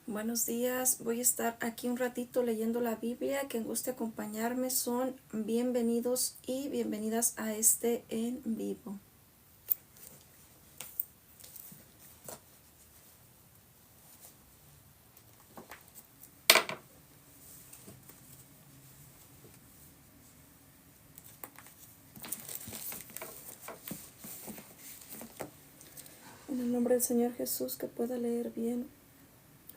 Buenos días, voy a estar aquí un ratito leyendo la Biblia. Quien guste acompañarme son bienvenidos y bienvenidas a este en vivo. En el nombre del Señor Jesús, que pueda leer bien,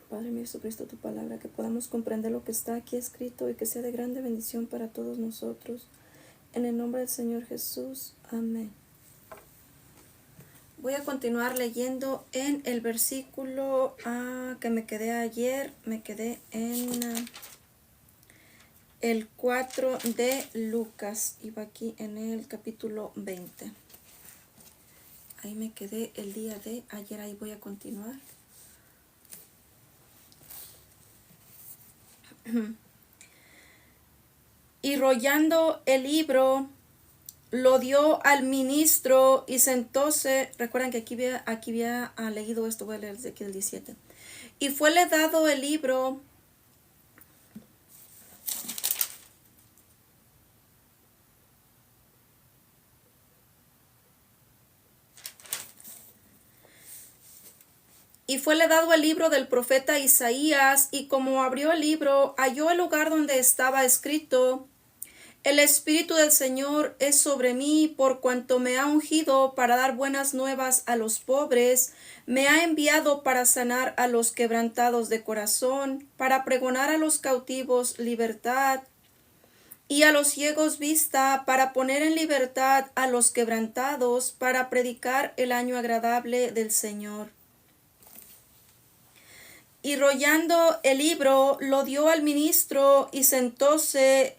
Padre mío Jesucristo, tu palabra, que podamos comprender lo que está aquí escrito y que sea de grande bendición para todos nosotros. En el nombre del Señor Jesús, amén. Voy a continuar leyendo en el versículo que me quedé ayer. Me quedé en el 4 de Lucas. Iba aquí en el capítulo 20. Ahí me quedé el día de ayer. Ahí voy a continuar. Y rollando el libro, lo dio al ministro y sentóse. Recuerden que aquí había leído esto. Voy a leer desde aquí el 17. Y fuele dado el libro. Y fuele dado el libro del profeta Isaías, y como abrió el libro, halló el lugar donde estaba escrito: El Espíritu del Señor es sobre mí, por cuanto me ha ungido para dar buenas nuevas a los pobres, me ha enviado para sanar a los quebrantados de corazón, para pregonar a los cautivos libertad, y a los ciegos vista, para poner en libertad a los quebrantados, para predicar el año agradable del Señor. Y rollando el libro, lo dio al ministro y sentóse,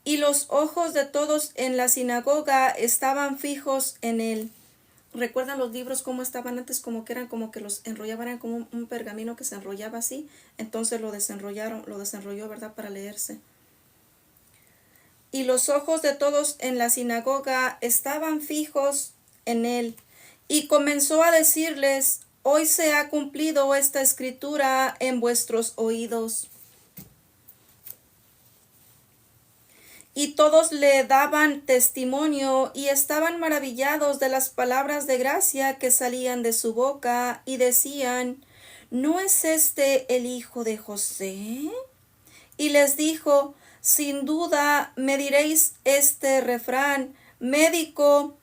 y los ojos de todos en la sinagoga estaban fijos en él. ¿Recuerdan los libros cómo estaban antes? Como que eran como que los enrollaban, eran como un pergamino que se enrollaba así. Entonces lo desenrolló, ¿verdad? Para leerse. Y los ojos de todos en la sinagoga estaban fijos en él. Y comenzó a decirles: Hoy se ha cumplido esta escritura en vuestros oídos. Y todos le daban testimonio y estaban maravillados de las palabras de gracia que salían de su boca, y decían: ¿No es este el hijo de José? Y les dijo: Sin duda me diréis este refrán: médico,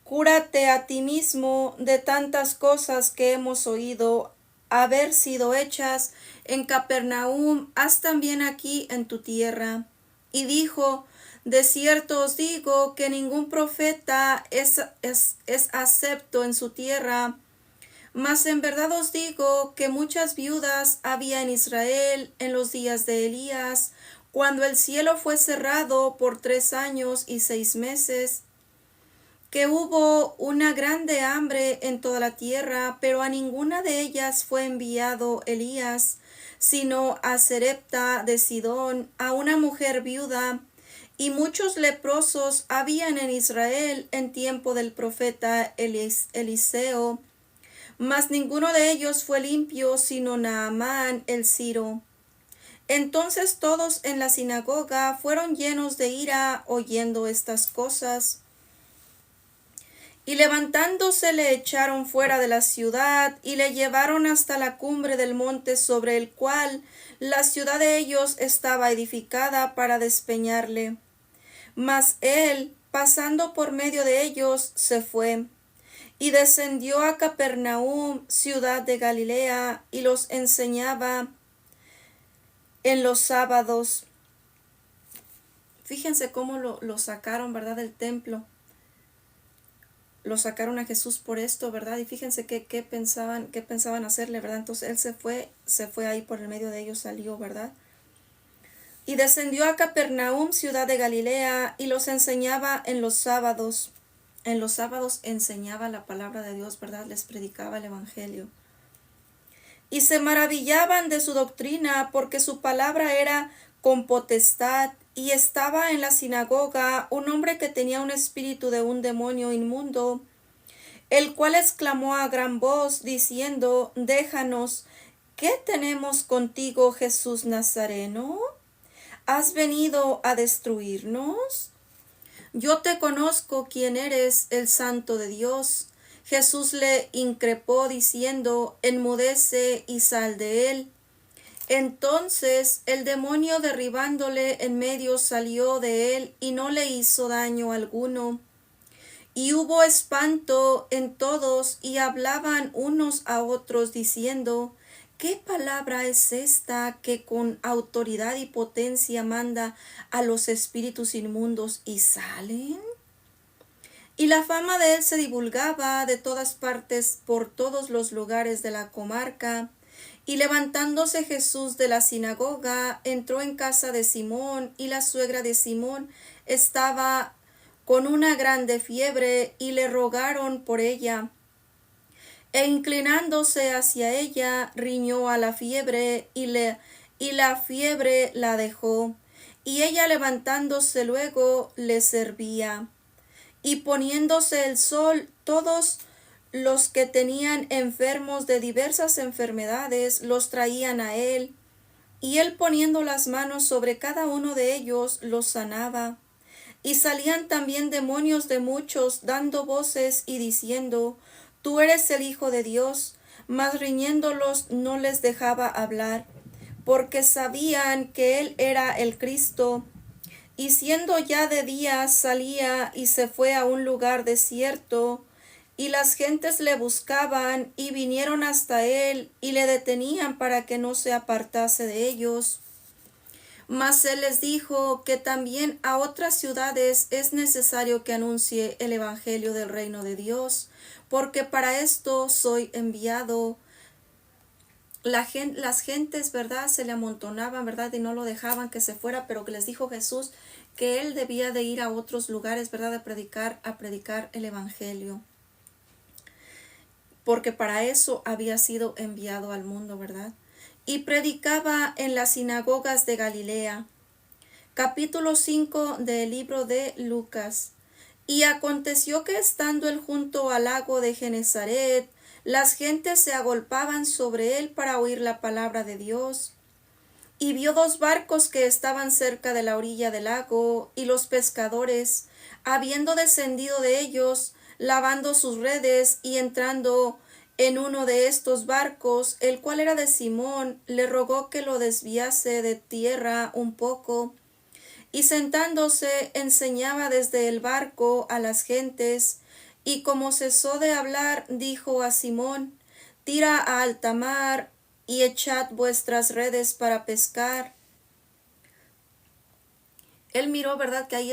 cúrate a ti mismo. De tantas cosas que hemos oído haber sido hechas en Capernaum, haz también aquí en tu tierra. Y dijo: De cierto os digo que ningún profeta es acepto en su tierra. Mas en verdad os digo que muchas viudas había en Israel en los días de Elías, cuando el cielo fue cerrado por 3 años y 6 meses, que hubo una grande hambre en toda la tierra, pero a ninguna de ellas fue enviado Elías, sino a Sarepta de Sidón, a una mujer viuda. Y muchos leprosos habían en Israel en tiempo del profeta Eliseo, mas ninguno de ellos fue limpio, sino Naamán el Siro. Entonces todos en la sinagoga fueron llenos de ira oyendo estas cosas. Y levantándose le echaron fuera de la ciudad, y le llevaron hasta la cumbre del monte sobre el cual la ciudad de ellos estaba edificada, para despeñarle. Mas él, pasando por medio de ellos, se fue. Y descendió a Capernaum, ciudad de Galilea, y los enseñaba en los sábados. Fíjense cómo lo sacaron, ¿verdad?, del templo. Lo sacaron a Jesús por esto, ¿verdad? Y fíjense qué pensaban hacerle, ¿verdad? Entonces él se fue ahí por el medio de ellos, salió, ¿verdad? Y descendió a Capernaum, ciudad de Galilea, y los enseñaba en los sábados. En los sábados enseñaba la palabra de Dios, ¿verdad? Les predicaba el evangelio. Y se maravillaban de su doctrina, porque su palabra era con potestad. Y estaba en la sinagoga un hombre que tenía un espíritu de un demonio inmundo, el cual exclamó a gran voz, diciendo: Déjanos, ¿qué tenemos contigo, Jesús Nazareno? ¿Has venido a destruirnos? Yo te conozco quién eres, el Santo de Dios. Jesús le increpó diciendo, enmudece y sal de él. Entonces el demonio derribándole en medio salió de él y no le hizo daño alguno. Y hubo espanto en todos y hablaban unos a otros diciendo, ¿qué palabra es esta que con autoridad y potencia manda a los espíritus inmundos y salen? Y la fama de él se divulgaba de todas partes por todos los lugares de la comarca. Y levantándose Jesús de la sinagoga, entró en casa de Simón, y la suegra de Simón estaba con una grande fiebre, y le rogaron por ella. E inclinándose hacia ella, riñó a la fiebre, y la fiebre la dejó. Y ella levantándose luego le servía. Y poniéndose el sol, todos los que tenían enfermos de diversas enfermedades los traían a él, y él poniendo las manos sobre cada uno de ellos los sanaba. Y salían también demonios de muchos, dando voces y diciendo, Tú eres el Hijo de Dios. Mas riñéndolos no les dejaba hablar, porque sabían que él era el Cristo. Y siendo ya de día, salía y se fue a un lugar desierto, y las gentes le buscaban y vinieron hasta él y le detenían para que no se apartase de ellos. Mas él les dijo que también a otras ciudades es necesario que anuncie el evangelio del reino de Dios, porque para esto soy enviado. Las gentes, ¿verdad?, se le amontonaban, ¿verdad?, y no lo dejaban que se fuera, pero que les dijo Jesús que él debía de ir a otros lugares, ¿verdad?, a predicar el evangelio, porque para eso había sido enviado al mundo, ¿verdad? Y predicaba en las sinagogas de Galilea. Capítulo 5 del libro de Lucas. Y aconteció que estando él junto al lago de Genezaret, las gentes se agolpaban sobre él para oír la palabra de Dios. Y vio dos barcos que estaban cerca de la orilla del lago, y los pescadores, habiendo descendido de ellos, lavando sus redes y entrando en uno de estos barcos, el cual era de Simón, le rogó que lo desviase de tierra un poco. Y sentándose enseñaba desde el barco a las gentes, y como cesó de hablar, dijo a Simón, tira a alta mar y echad vuestras redes para pescar. Él miró, ¿verdad?, que ahí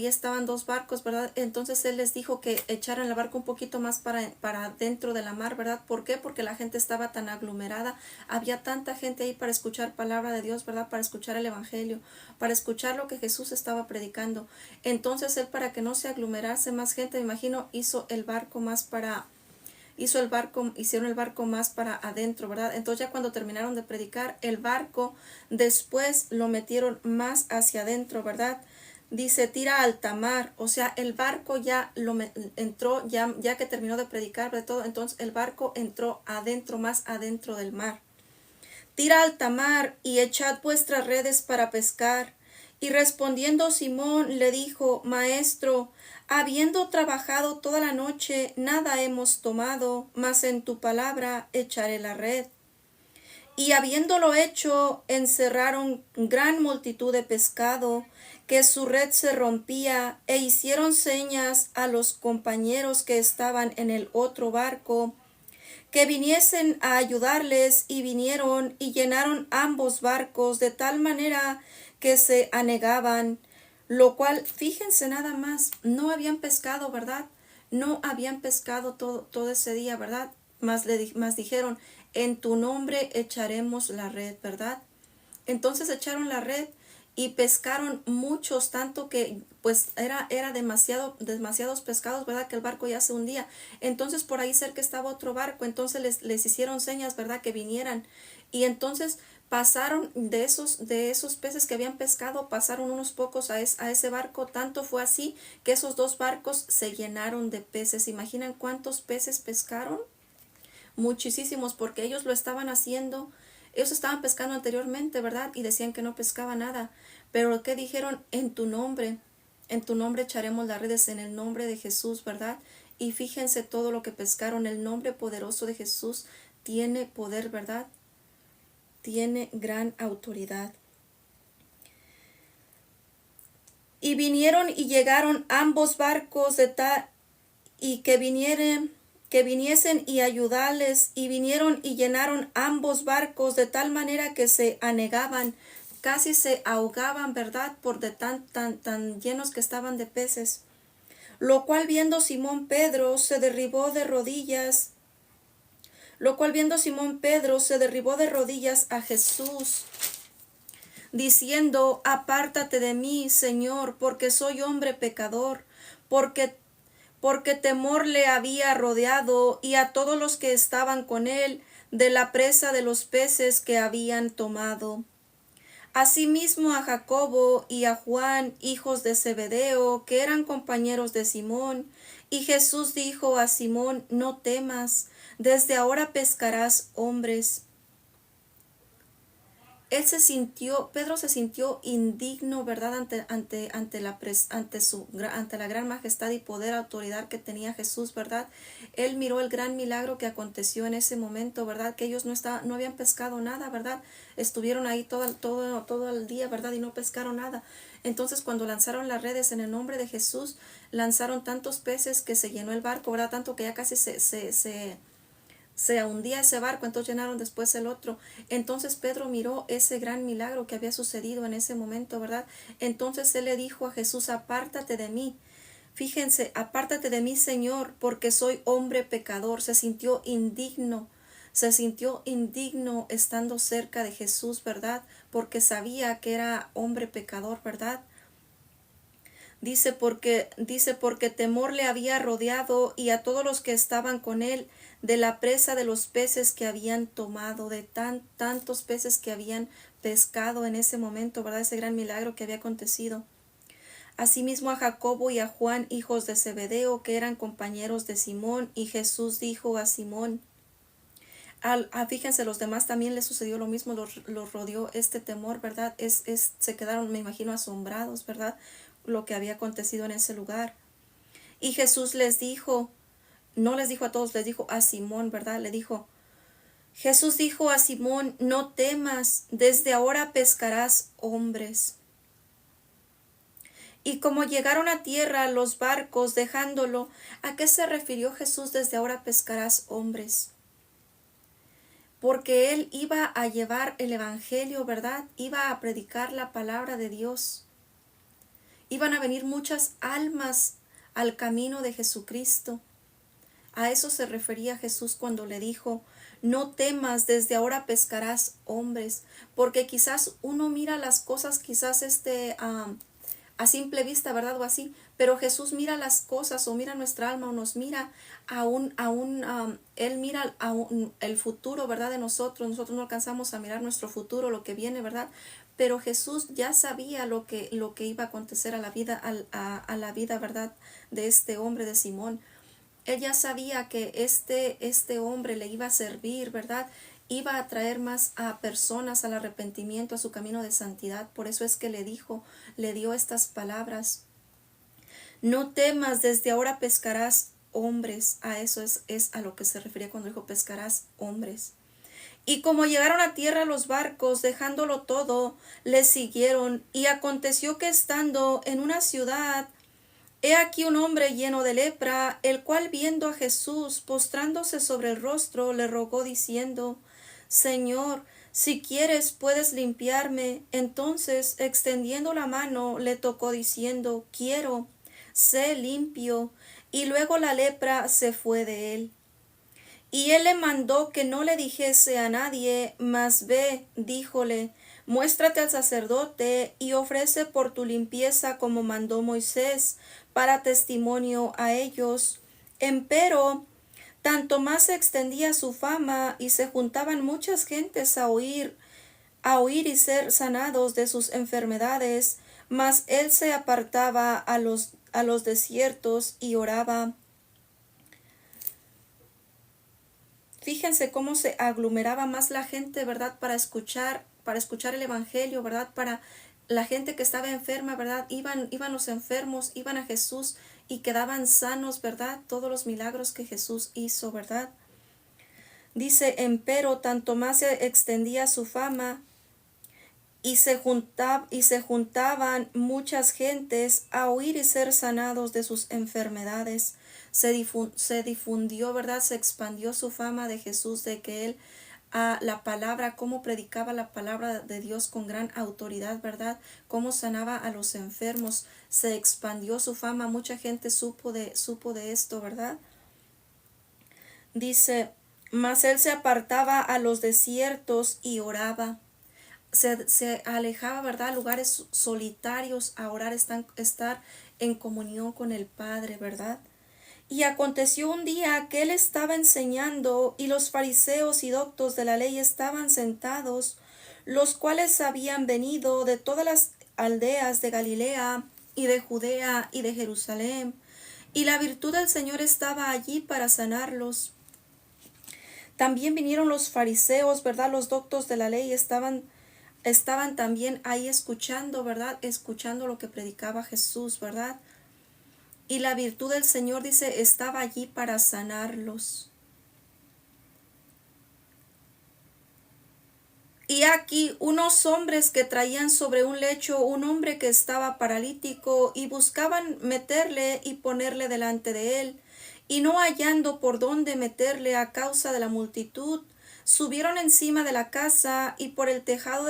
estaban dos barcos, ¿verdad? Entonces él les dijo que echaran el barco un poquito más para dentro de la mar, ¿verdad? ¿Por qué? Porque la gente estaba tan aglomerada, había tanta gente ahí para escuchar palabra de Dios, ¿verdad? Para escuchar el evangelio, para escuchar lo que Jesús estaba predicando. Entonces él, para que no se aglomerase más gente, me imagino, hicieron el barco más para adentro, ¿verdad? Entonces ya cuando terminaron de predicar, el barco después lo metieron más hacia adentro, ¿verdad? Dice, tira a alta mar, o sea, el barco ya entró, ya que terminó de predicar de todo, entonces el barco entró adentro, más adentro del mar. Tira a alta mar y echad vuestras redes para pescar. Y respondiendo Simón le dijo, Maestro, habiendo trabajado toda la noche, nada hemos tomado, mas en tu palabra echaré la red. Y habiéndolo hecho, encerraron gran multitud de pescado, que su red se rompía, e hicieron señas a los compañeros que estaban en el otro barco, que viniesen a ayudarles, y vinieron y llenaron ambos barcos de tal manera que se anegaban, lo cual, fíjense nada más, no habían pescado, ¿verdad? No habían pescado todo ese día, ¿verdad? Mas dijeron, en tu nombre echaremos la red, ¿verdad? Entonces echaron la red y pescaron muchos, tanto que pues era demasiados pescados, ¿verdad?, que el barco ya se hundía. Entonces por ahí cerca estaba otro barco, entonces les hicieron señas, ¿verdad?, que vinieran. Y entonces pasaron de esos peces que habían pescado, pasaron unos pocos a ese barco. Tanto fue así que esos dos barcos se llenaron de peces. ¿Imaginan cuántos peces pescaron? muchísimos, porque ellos lo estaban haciendo, ellos estaban pescando anteriormente, ¿verdad? Y decían que no pescaba nada, pero ¿qué dijeron? En tu nombre echaremos las redes, en el nombre de Jesús, ¿verdad? Y fíjense todo lo que pescaron, el nombre poderoso de Jesús tiene poder, ¿verdad? Tiene gran autoridad. Y vinieron y llegaron ambos barcos de tal, y que viniesen y ayudarles, y vinieron y llenaron ambos barcos de tal manera que se anegaban, casi se ahogaban, ¿verdad? Por de tan llenos que estaban de peces. Lo cual viendo Simón Pedro se derribó de rodillas, a Jesús, diciendo: apártate de mí, Señor, porque soy hombre pecador, porque temor le había rodeado y a todos los que estaban con él de la presa de los peces que habían tomado. Asimismo a Jacobo y a Juan, hijos de Zebedeo, que eran compañeros de Simón. Y Jesús dijo a Simón: no temas, desde ahora pescarás hombres. Pedro se sintió indigno, ¿verdad? Ante la gran majestad y poder, autoridad que tenía Jesús, ¿verdad? Él miró el gran milagro que aconteció en ese momento, ¿verdad? Que ellos no habían pescado nada, ¿verdad? Estuvieron ahí todo el día, ¿verdad? Y no pescaron nada. Entonces, cuando lanzaron las redes en el nombre de Jesús, lanzaron tantos peces que se llenó el barco, ¿verdad? Tanto que ya casi se hundía ese barco, entonces llenaron después el otro. Entonces Pedro miró ese gran milagro que había sucedido en ese momento, ¿verdad? Entonces él le dijo a Jesús: apártate de mí. Fíjense, apártate de mí, Señor, porque soy hombre pecador. Se sintió indigno estando cerca de Jesús, ¿verdad? Porque sabía que era hombre pecador, ¿verdad? Dice porque temor le había rodeado y a todos los que estaban con él de la presa de los peces que habían tomado, de tantos peces que habían pescado en ese momento, ¿verdad? Ese gran milagro que había acontecido. Asimismo a Jacobo y a Juan, hijos de Zebedeo, que eran compañeros de Simón. Y Jesús dijo a Simón, fíjense, los demás también les sucedió lo mismo, los rodeó este temor, ¿verdad? Se quedaron, me imagino, asombrados, ¿verdad? Lo que había acontecido en ese lugar. Y Jesús les dijo, no les dijo a todos, les dijo a Simón, ¿verdad? Jesús dijo a Simón: no temas, desde ahora pescarás hombres. Y como llegaron a tierra los barcos dejándolo, ¿a qué se refirió Jesús desde ahora pescarás hombres? Porque él iba a llevar el evangelio, ¿verdad? Iba a predicar la palabra de Dios. Iban a venir muchas almas al camino de Jesucristo. A eso se refería Jesús cuando le dijo: no temas, desde ahora pescarás hombres. Porque quizás uno mira las cosas, quizás a simple vista, ¿verdad? O así, pero Jesús mira las cosas, o mira nuestra alma, o nos mira Él mira el futuro, ¿verdad? De nosotros no alcanzamos a mirar nuestro futuro, lo que viene, ¿verdad? Pero Jesús ya sabía lo que iba a acontecer a la vida, a la vida, ¿verdad? De este hombre, de Simón. Él ya sabía que este hombre le iba a servir, ¿verdad? Iba a traer más a personas al arrepentimiento, a su camino de santidad. Por eso es que le dio estas palabras: no temas, desde ahora pescarás hombres. A eso es a lo que se refería cuando dijo pescarás hombres. Y como llegaron a tierra los barcos, dejándolo todo, les siguieron. Y aconteció que estando en una ciudad, he aquí un hombre lleno de lepra, el cual viendo a Jesús, postrándose sobre el rostro, le rogó diciendo: Señor, si quieres puedes limpiarme. Entonces, extendiendo la mano, le tocó diciendo: quiero, sé limpio. Y luego la lepra se fue de él. Y él le mandó que no le dijese a nadie, mas ve, díjole: muéstrate al sacerdote y ofrece por tu limpieza como mandó Moisés, para testimonio a ellos. Empero tanto más se extendía su fama y se juntaban muchas gentes a oír y ser sanados de sus enfermedades, mas él se apartaba a los desiertos y oraba. Fíjense cómo se aglomeraba más la gente, ¿verdad? Para escuchar el evangelio, ¿verdad? Para la gente que estaba enferma, ¿verdad? Iban los enfermos, iban a Jesús y quedaban sanos, ¿verdad? Todos los milagros que Jesús hizo, ¿verdad? Dice, empero tanto más se extendía su fama y se juntaban muchas gentes a oír y ser sanados de sus enfermedades. Se difundió, ¿verdad? Se expandió su fama de Jesús, de que él, la palabra, cómo predicaba la palabra de Dios con gran autoridad, ¿verdad? Cómo sanaba a los enfermos. Se expandió su fama, mucha gente supo de esto, ¿verdad? Dice, mas él se apartaba a los desiertos y oraba. Se alejaba, ¿verdad? A lugares solitarios a orar, estar en comunión con el Padre, ¿verdad? Y aconteció un día que él estaba enseñando y los fariseos y doctos de la ley estaban sentados, los cuales habían venido de todas las aldeas de Galilea y de Judea y de Jerusalén, y la virtud del Señor estaba allí para sanarlos. También vinieron los fariseos, ¿verdad? Los doctos de la ley estaban también ahí escuchando, ¿verdad? Escuchando lo que predicaba Jesús, ¿verdad? Y la virtud del Señor, dice, estaba allí para sanarlos. Y aquí unos hombres que traían sobre un lecho un hombre que estaba paralítico y buscaban meterle y ponerle delante de él. Y no hallando por dónde meterle a causa de la multitud, subieron encima de la casa y por el tejado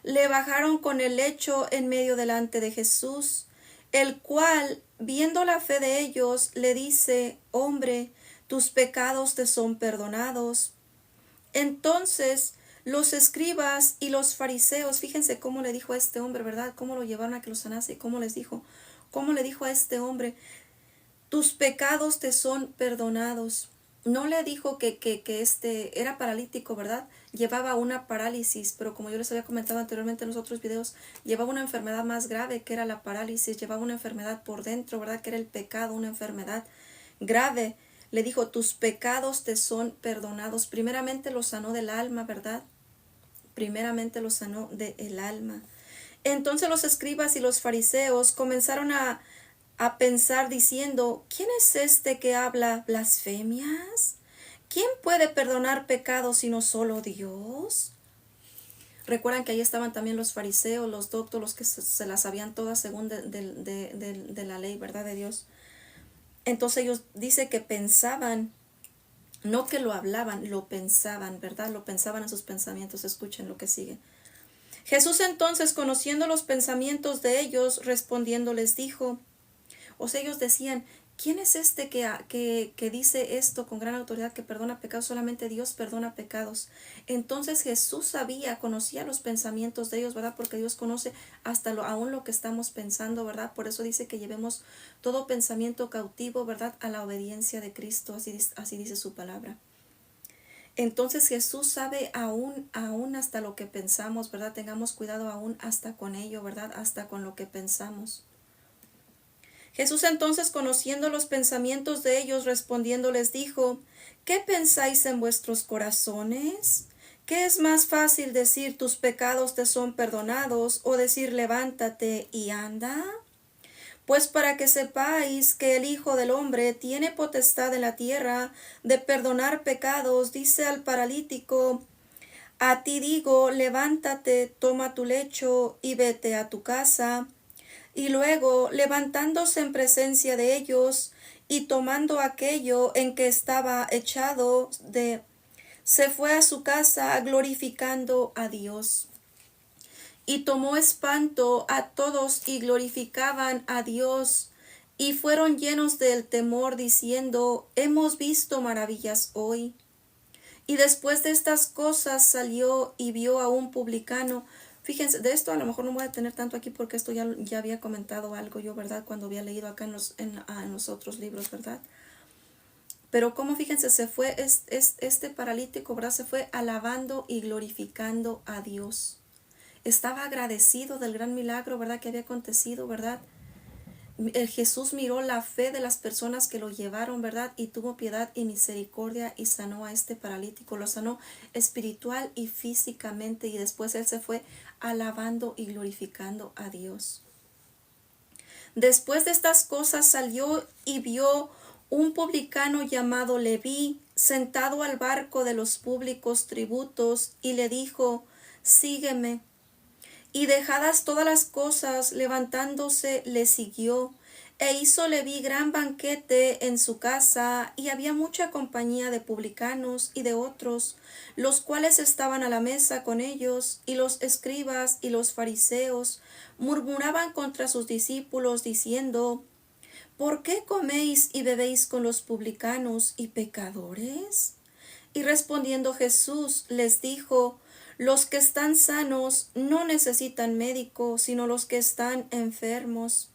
le bajaron con el lecho en medio delante de Jesús, el cual, viendo la fe de ellos, le dice, hombre, tus pecados te son perdonados. Entonces los escribas y los fariseos, fíjense cómo le dijo a este hombre, ¿verdad? Cómo lo llevaron a que lo sanase y cómo le dijo a este hombre, tus pecados te son perdonados. No le dijo que este era paralítico, ¿verdad? Llevaba una parálisis, pero como yo les había comentado anteriormente en los otros videos, llevaba una enfermedad más grave que era la parálisis, llevaba una enfermedad por dentro, ¿verdad? Que era el pecado, una enfermedad grave. Le dijo, tus pecados te son perdonados. Primeramente lo sanó del alma, ¿verdad? Primeramente lo sanó del alma. Entonces los escribas y los fariseos comenzaron a pensar diciendo, ¿quién es este que habla blasfemias? ¿Quién puede perdonar pecados sino solo Dios? Recuerdan que ahí estaban también los fariseos, los doctos, los que se las sabían todas según de la ley, ¿verdad? De Dios. Entonces ellos dice que pensaban, no que lo hablaban, lo pensaban, ¿verdad? Lo pensaban en sus pensamientos. Escuchen lo que sigue. Jesús entonces, conociendo los pensamientos de ellos, respondiendo les dijo, o sea, ellos decían, ¿quién es este que dice esto con gran autoridad, que perdona pecados? Solamente Dios perdona pecados. Entonces Jesús conocía los pensamientos de ellos, ¿verdad? Porque Dios conoce hasta aún lo que estamos pensando, ¿verdad? Por eso dice que llevemos todo pensamiento cautivo, ¿verdad? A la obediencia de Cristo, así dice su palabra. Entonces Jesús sabe aún hasta lo que pensamos, ¿verdad? Tengamos cuidado aún hasta con ello, ¿verdad? Hasta con lo que pensamos. Jesús entonces, conociendo los pensamientos de ellos, respondiendo les dijo, ¿qué pensáis en vuestros corazones? ¿Qué es más fácil decir tus pecados te son perdonados o decir levántate y anda? Pues para que sepáis que el Hijo del Hombre tiene potestad en la tierra de perdonar pecados, dice al paralítico, a ti digo, levántate, toma tu lecho y vete a tu casa. Y luego, levantándose en presencia de ellos y tomando aquello en que estaba echado, se fue a su casa glorificando a Dios. Y tomó espanto a todos y glorificaban a Dios, y fueron llenos del temor, diciendo, hemos visto maravillas hoy. Y después de estas cosas salió y vio a un publicano. Fíjense, de esto a lo mejor no voy a tener tanto aquí porque esto ya había comentado algo yo, ¿verdad? Cuando había leído acá en los otros libros, ¿verdad? Pero como fíjense, se fue este paralítico, ¿verdad? Se fue alabando y glorificando a Dios. Estaba agradecido del gran milagro, ¿verdad? Que había acontecido, ¿verdad? Jesús miró la fe de las personas que lo llevaron, ¿verdad? Y tuvo piedad y misericordia y sanó a este paralítico. Lo sanó espiritual y físicamente, y después él se fue alabando y glorificando a Dios. Después de estas cosas salió y vio un publicano llamado Leví sentado al barco de los públicos tributos, y le dijo: sígueme. Y dejadas todas las cosas, levantándose, le siguió. E hizo Leví gran banquete en su casa, y había mucha compañía de publicanos y de otros, los cuales estaban a la mesa con ellos. Y los escribas y los fariseos murmuraban contra sus discípulos, diciendo: ¿por qué coméis y bebéis con los publicanos y pecadores? Y respondiendo Jesús les dijo: los que están sanos no necesitan médico, sino los que están enfermos.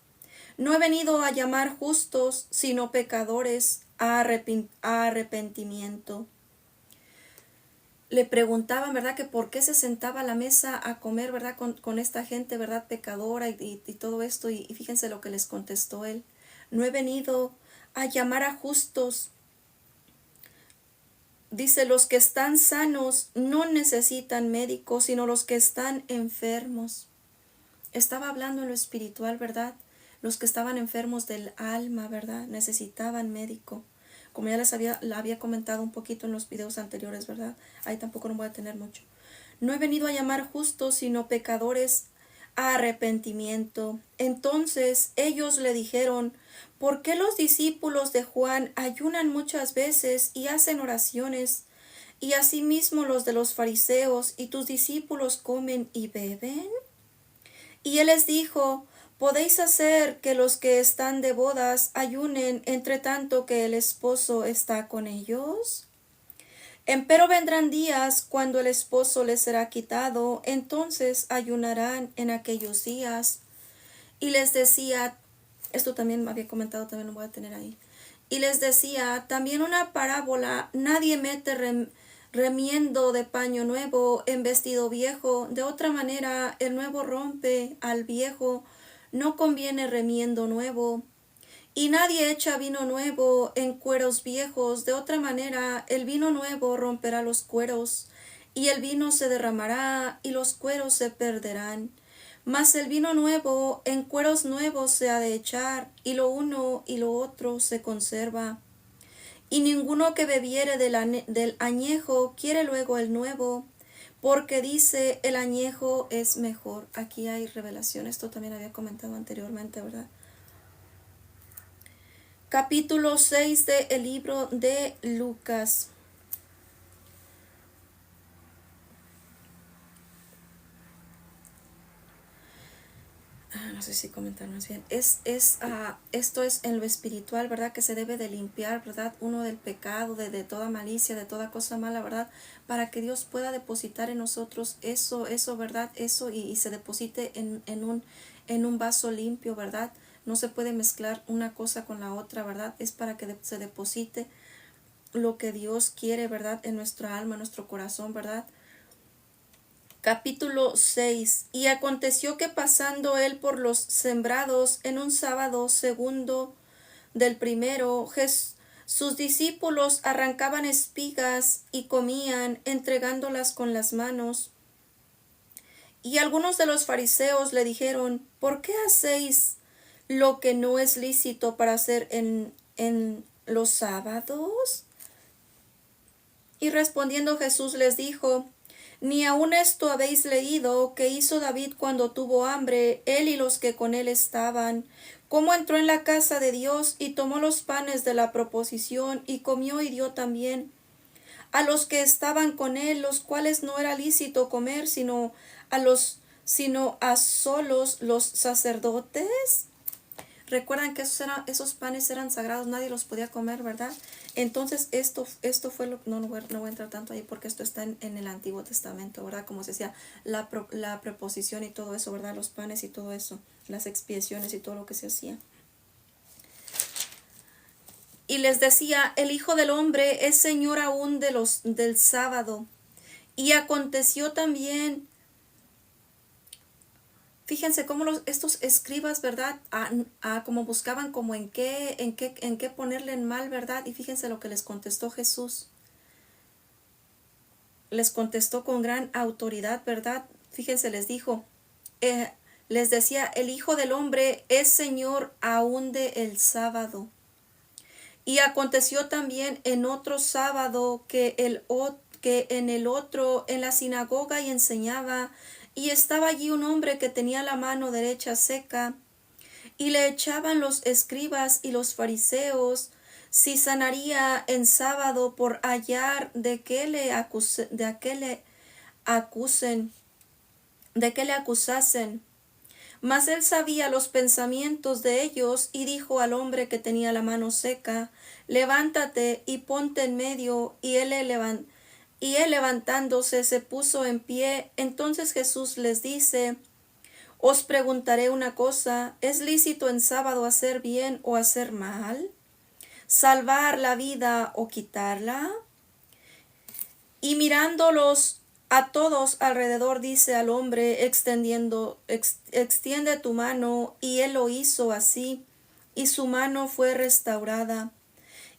No he venido a llamar justos, sino pecadores a arrepentimiento. Le preguntaban, ¿verdad?, que por qué se sentaba a la mesa a comer, ¿verdad?, con esta gente, ¿verdad?, pecadora y todo esto. Y fíjense lo que les contestó él: no he venido a llamar a justos. Dice, los que están sanos no necesitan médicos, sino los que están enfermos. Estaba hablando en lo espiritual, ¿verdad? Los que estaban enfermos del alma, ¿verdad?, necesitaban médico. Como ya la había comentado un poquito en los videos anteriores, ¿verdad? Ahí tampoco no voy a tener mucho. No he venido a llamar justos, sino pecadores a arrepentimiento. Entonces ellos le dijeron: ¿por qué los discípulos de Juan ayunan muchas veces y hacen oraciones, y asimismo los de los fariseos, y tus discípulos comen y beben? Y él les dijo: ¿podéis hacer que los que están de bodas ayunen entre tanto que el esposo está con ellos? Empero vendrán días cuando el esposo les será quitado, entonces ayunarán en aquellos días. Y les decía, esto también me había comentado, también lo voy a tener ahí. Y les decía también una parábola: nadie mete remiendo de paño nuevo en vestido viejo, de otra manera el nuevo rompe al viejo, no conviene remiendo nuevo. Y nadie echa vino nuevo en cueros viejos, de otra manera el vino nuevo romperá los cueros, y el vino se derramará, y los cueros se perderán. Mas el vino nuevo en cueros nuevos se ha de echar, y lo uno y lo otro se conserva. Y ninguno que bebiere del añejo quiere luego el nuevo, porque dice: el añejo es mejor. Aquí hay revelación, esto también había comentado anteriormente, ¿verdad? Capítulo 6 del libro de Lucas. No sé si comentar más bien. Esto es en lo espiritual, ¿verdad?, que se debe de limpiar, ¿verdad?, uno del pecado, de toda malicia, de toda cosa mala, ¿verdad?, para que Dios pueda depositar en nosotros eso, ¿verdad?, eso, y se deposite en un vaso limpio, ¿verdad? No se puede mezclar una cosa con la otra, ¿verdad? Es para que se deposite lo que Dios quiere, ¿verdad?, en nuestra alma, en nuestro corazón, ¿verdad? Capítulo 6. Y aconteció que pasando él por los sembrados en un sábado segundo del primero, sus discípulos arrancaban espigas y comían, entregándolas con las manos. Y algunos de los fariseos le dijeron: ¿por qué hacéis lo que no es lícito para hacer en los sábados? Y respondiendo Jesús les dijo: ¿ni aun esto habéis leído que hizo David cuando tuvo hambre, él y los que con él estaban? Cómo entró en la casa de Dios y tomó los panes de la proposición y comió y dio también a los que estaban con él, los cuales no era lícito comer sino a solos los sacerdotes. Recuerdan que esos panes eran sagrados, nadie los podía comer, ¿verdad? Entonces esto fue no voy a entrar tanto ahí porque esto está en el Antiguo Testamento, ¿verdad? Como se decía, la preposición y todo eso, ¿verdad? Los panes y todo eso, las expiaciones y todo lo que se hacía. Y les decía: el Hijo del Hombre es Señor aún del sábado. Y aconteció también Fíjense cómo estos escribas, ¿verdad? Como buscaban como en qué ponerle en mal, ¿verdad? Y fíjense lo que les contestó Jesús. Les contestó con gran autoridad, ¿verdad? Fíjense, les dijo, les decía, el Hijo del Hombre es Señor aún de el sábado. Y aconteció también en otro sábado que en el otro, en la sinagoga y enseñaba, y estaba allí un hombre que tenía la mano derecha seca, y le echaban los escribas y los fariseos si sanaría en sábado por hallar de qué le acusasen. Mas él sabía los pensamientos de ellos, y dijo al hombre que tenía la mano seca, levántate y ponte en medio. Y él levantándose se puso en pie. Entonces Jesús les dice, os preguntaré una cosa, ¿es lícito en sábado hacer bien o hacer mal? ¿Salvar la vida o quitarla? Y mirándolos a todos alrededor, dice al hombre, extiende tu mano, y él lo hizo así, y su mano fue restaurada.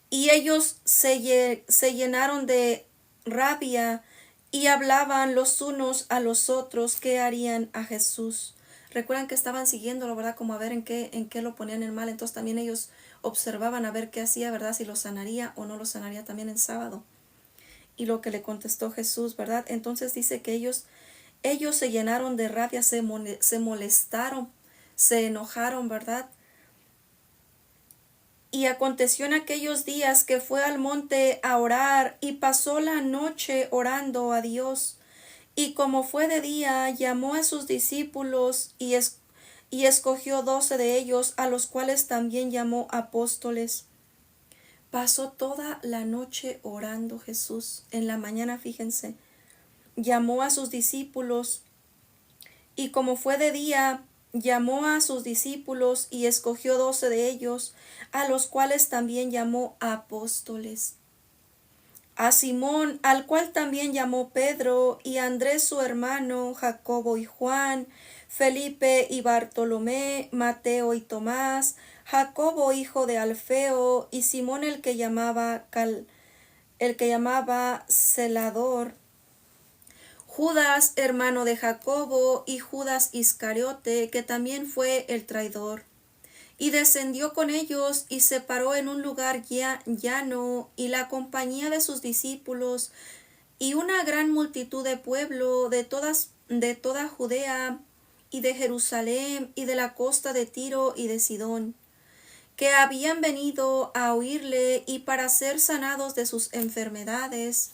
Y ellos se llenaron de rabia y hablaban los unos a los otros qué harían a Jesús. Recuerdan que estaban siguiéndolo, ¿verdad? Como a ver en qué lo ponían en mal. Entonces también ellos observaban a ver qué hacía, ¿verdad? Si lo sanaría o no lo sanaría también en sábado. Y lo que le contestó Jesús, ¿verdad? Entonces dice que ellos se llenaron de rabia, se molestaron, se enojaron, ¿verdad? Y aconteció en aquellos días que fue al monte a orar, y pasó la noche orando a Dios. Y como fue de día, llamó a sus discípulos y escogió 12 de ellos, a los cuales también llamó apóstoles. Pasó toda la noche orando Jesús. En la mañana, fíjense, llamó a sus discípulos, y como fue de día, llamó a sus discípulos y escogió 12 de ellos, a los cuales también llamó apóstoles. A Simón, al cual también llamó Pedro, y a Andrés su hermano, Jacobo y Juan, Felipe y Bartolomé, Mateo y Tomás, Jacobo hijo de Alfeo, y Simón el que llamaba Celador, Judas hermano de Jacobo, y Judas Iscariote, que también fue el traidor. Y descendió con ellos y se paró en un lugar llano, y la compañía de sus discípulos y una gran multitud de pueblo de toda Judea y de Jerusalén y de la costa de Tiro y de Sidón, que habían venido a oírle y para ser sanados de sus enfermedades.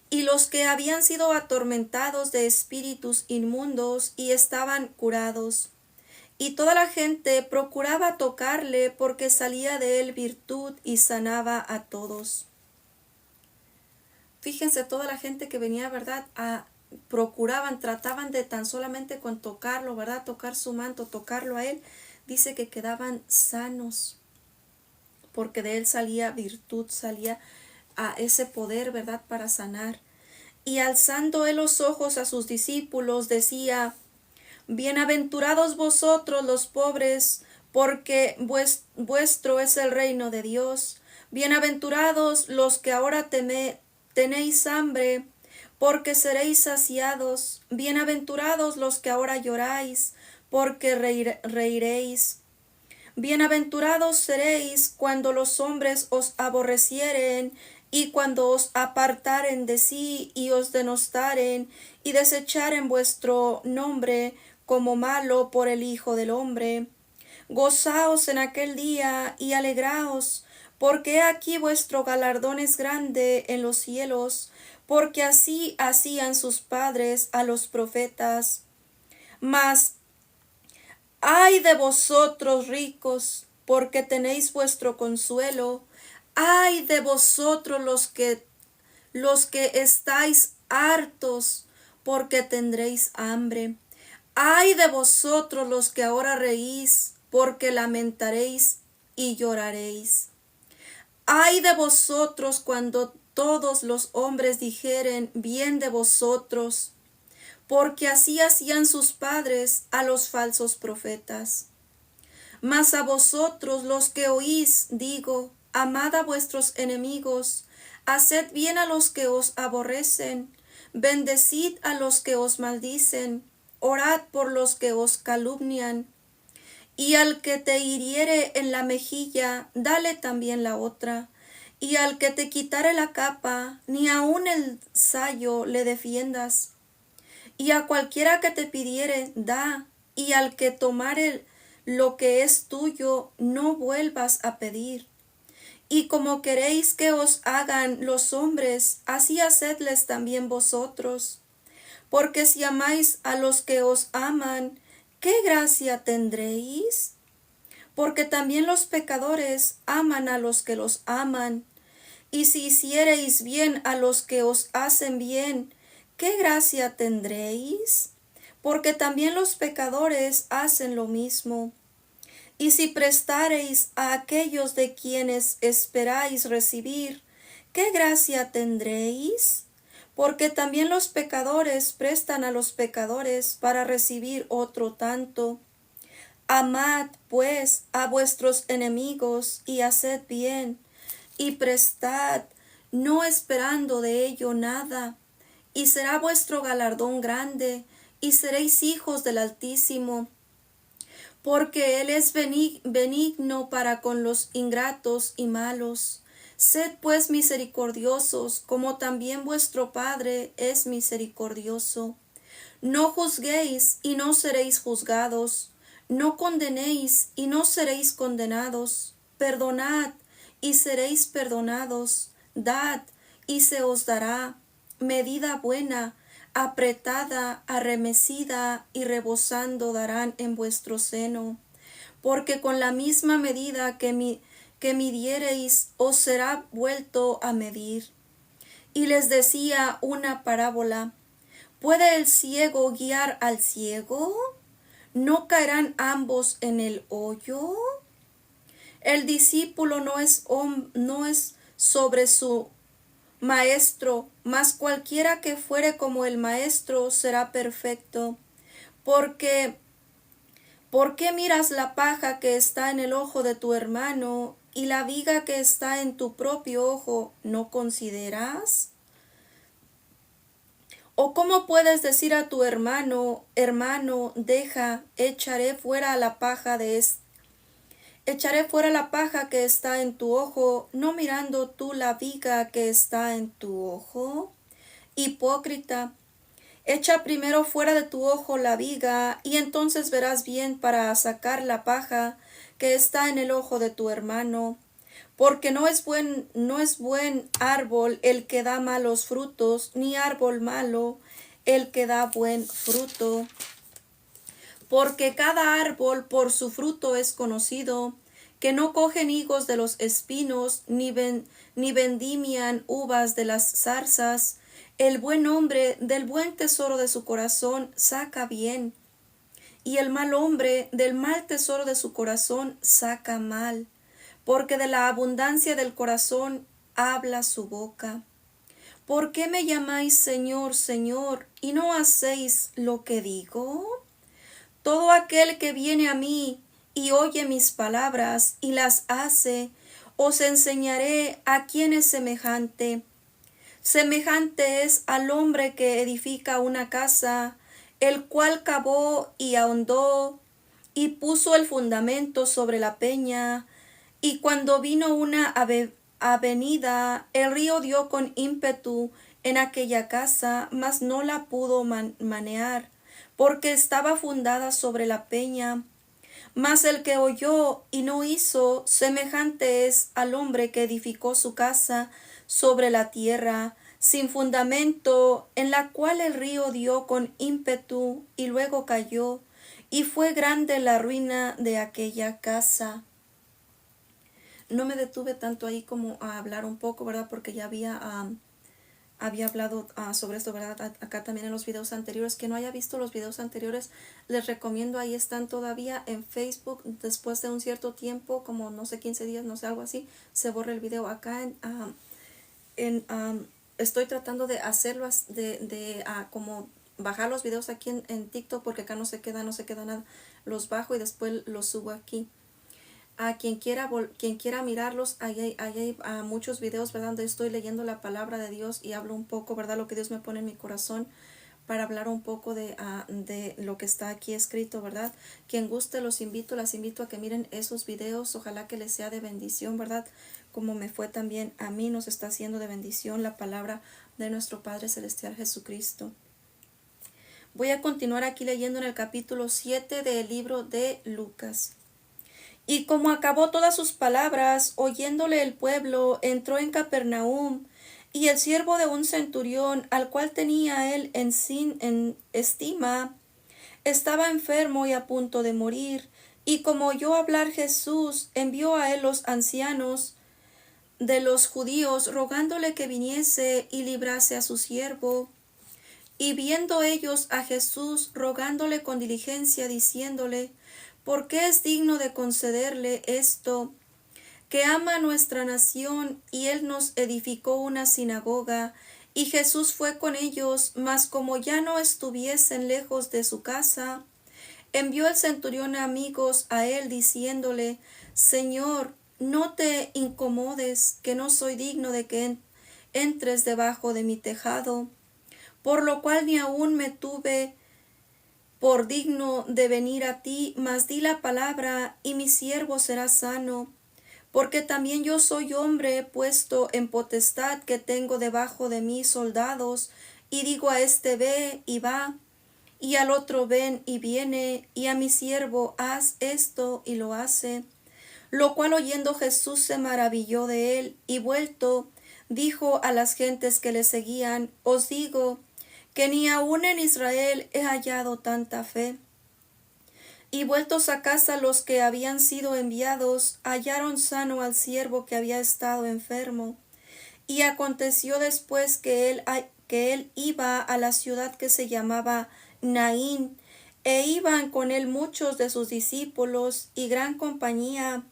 Y los que habían sido atormentados de espíritus inmundos y estaban curados. Y toda la gente procuraba tocarle, porque salía de él virtud y sanaba a todos. Fíjense, toda la gente que venía, ¿verdad? Trataban de tan solamente con tocarlo, ¿verdad? Tocar su manto, tocarlo a él. Dice que quedaban sanos, porque de él salía virtud, salía a ese poder, ¿verdad? Para sanar. Y alzando él los ojos a sus discípulos, decía, bienaventurados vosotros los pobres, porque vuestro es el reino de Dios. Bienaventurados los que ahora tenéis hambre, porque seréis saciados. Bienaventurados los que ahora lloráis, porque reiréis. Bienaventurados seréis cuando los hombres os aborrecieren, y cuando os apartaren de sí, y os denostaren, y desecharen vuestro nombre como malo por el Hijo del Hombre. Gozaos en aquel día, y alegraos, porque aquí vuestro galardón es grande en los cielos, porque así hacían sus padres a los profetas. Mas ay de vosotros ricos, porque tenéis vuestro consuelo. Ay de vosotros los que estáis hartos, porque tendréis hambre. Ay de vosotros los que ahora reís, porque lamentaréis y lloraréis. Ay de vosotros cuando todos los hombres dijeren bien de vosotros, porque así hacían sus padres a los falsos profetas. Mas a vosotros los que oís, digo, amad a vuestros enemigos, haced bien a los que os aborrecen, bendecid a los que os maldicen, orad por los que os calumnian. Y al que te hiriere en la mejilla, dale también la otra. Y al que te quitare la capa, ni aun el sayo le defiendas. Y a cualquiera que te pidiere, da, y al que tomare lo que es tuyo, no vuelvas a pedir. Y como queréis que os hagan los hombres, así hacedles también vosotros. Porque si amáis a los que os aman, ¿qué gracia tendréis? Porque también los pecadores aman a los que los aman. Y si hiciereis bien a los que os hacen bien, ¿qué gracia tendréis? Porque también los pecadores hacen lo mismo. Y si prestareis a aquellos de quienes esperáis recibir, ¿qué gracia tendréis? Porque también los pecadores prestan a los pecadores para recibir otro tanto. Amad, pues, a vuestros enemigos y haced bien, y prestad, no esperando de ello nada, y será vuestro galardón grande, y seréis hijos del Altísimo, porque Él es benigno para con los ingratos y malos. Sed pues misericordiosos, como también vuestro Padre es misericordioso. No juzguéis y no seréis juzgados. No condenéis y no seréis condenados. Perdonad y seréis perdonados. Dad y se os dará. Medida buena, apretada, arremecida y rebosando darán en vuestro seno. Porque con la misma medida que midiereis os será vuelto a medir. Y les decía una parábola. ¿Puede el ciego guiar al ciego? ¿No caerán ambos en el hoyo? El discípulo no es sobre su maestro, mas cualquiera que fuere como el maestro será perfecto. Porque, ¿por qué miras la paja que está en el ojo de tu hermano y la viga que está en tu propio ojo no consideras? ¿O cómo puedes decir a tu hermano, hermano, deja, echaré fuera la paja que está en tu ojo, no mirando tú la viga que está en tu ojo? Hipócrita, echa primero fuera de tu ojo la viga, y entonces verás bien para sacar la paja que está en el ojo de tu hermano. Porque no es buen árbol el que da malos frutos, ni árbol malo el que da buen fruto. Porque cada árbol por su fruto es conocido, que no cogen higos de los espinos, ni vendimian uvas de las zarzas. El buen hombre del buen tesoro de su corazón saca bien, y el mal hombre del mal tesoro de su corazón saca mal, porque de la abundancia del corazón habla su boca. ¿Por qué me llamáis Señor, Señor, y no hacéis lo que digo? Todo aquel que viene a mí y oye mis palabras y las hace, os enseñaré a quién es semejante. Semejante es al hombre que edifica una casa, el cual cavó y ahondó y puso el fundamento sobre la peña, y cuando vino una avenida, el río dio con ímpetu en aquella casa, mas no la pudo manear, porque estaba fundada sobre la peña. Mas el que oyó y no hizo, semejante es al hombre que edificó su casa sobre la tierra, sin fundamento, en la cual el río dio con ímpetu y luego cayó, y fue grande la ruina de aquella casa. No me detuve tanto ahí como a hablar un poco, ¿verdad? Porque ya había hablado sobre esto, ¿verdad? Acá también en los videos anteriores. Que no haya visto los videos anteriores, les recomiendo, ahí están todavía en Facebook. Después de un cierto tiempo, como no sé, 15 días, no sé, algo así, se borra el video. Acá estoy tratando de hacerlo como bajar los videos aquí en TikTok, porque acá no se queda nada. Los bajo y después los subo aquí. A quien quiera mirarlos, ahí hay muchos videos, ¿verdad? Donde estoy leyendo la palabra de Dios y hablo un poco, ¿verdad? Lo que Dios me pone en mi corazón para hablar un poco de lo que está aquí escrito, ¿verdad? Quien guste, las invito a que miren esos videos. Ojalá que les sea de bendición, ¿verdad? Como me fue también a mí, nos está haciendo de bendición la palabra de nuestro Padre Celestial Jesucristo. Voy a continuar aquí leyendo en el capítulo 7 del libro de Lucas. Y como acabó todas sus palabras, oyéndole el pueblo, entró en Capernaum, y el siervo de un centurión, al cual tenía él en estima, estaba enfermo y a punto de morir. Y como oyó hablar Jesús, envió a él los ancianos de los judíos, rogándole que viniese y librase a su siervo. Y viendo ellos a Jesús, rogándole con diligencia, diciéndole, ¿por qué es digno de concederle esto? Que ama nuestra nación, y él nos edificó una sinagoga. Y Jesús fue con ellos, mas como ya no estuviesen lejos de su casa, envió el centurión amigos a él, diciéndole, Señor, no te incomodes, que no soy digno de que entres debajo de mi tejado, por lo cual ni aun me tuve por digno de venir a ti, mas di la palabra, y mi siervo será sano. Porque también yo soy hombre puesto en potestad, que tengo debajo de mí soldados, y digo a este ve y va, y al otro ven y viene, y a mi siervo haz esto y lo hace. Lo cual oyendo Jesús se maravilló de él, y vuelto dijo a las gentes que le seguían, os digo que ni aun en Israel he hallado tanta fe. Y vueltos a casa los que habían sido enviados, hallaron sano al siervo que había estado enfermo. Y aconteció después que él iba a la ciudad que se llamaba Naín, e iban con él muchos de sus discípulos y gran compañía.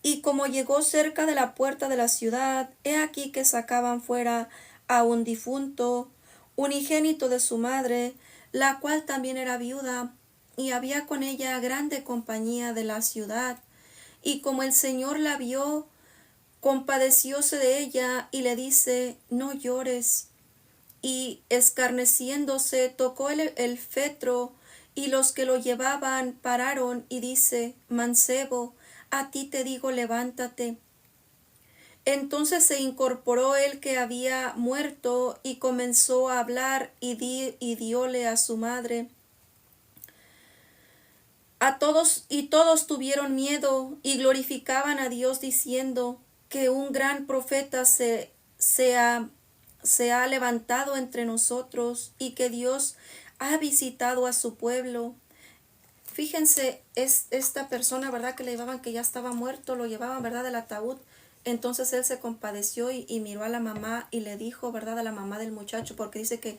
Y como llegó cerca de la puerta de la ciudad, he aquí que sacaban fuera a un difunto, unigénito de su madre, la cual también era viuda, y había con ella grande compañía de la ciudad. Y como el Señor la vio, compadecióse de ella, y le dice, no llores. Y escarneciéndose, tocó el fetro, y los que lo llevaban pararon, y dice, mancebo, a ti te digo, levántate. Entonces se incorporó el que había muerto, y comenzó a hablar, y diole a su madre. Todos tuvieron miedo, y glorificaban a Dios, diciendo, que un gran profeta se ha levantado entre nosotros, y que Dios ha visitado a su pueblo. Fíjense, es esta persona, ¿verdad? Que le llevaban, que ya estaba muerto, lo llevaban, ¿verdad? Del ataúd. Entonces él se compadeció y miró a la mamá y le dijo, ¿verdad? A la mamá del muchacho, porque dice que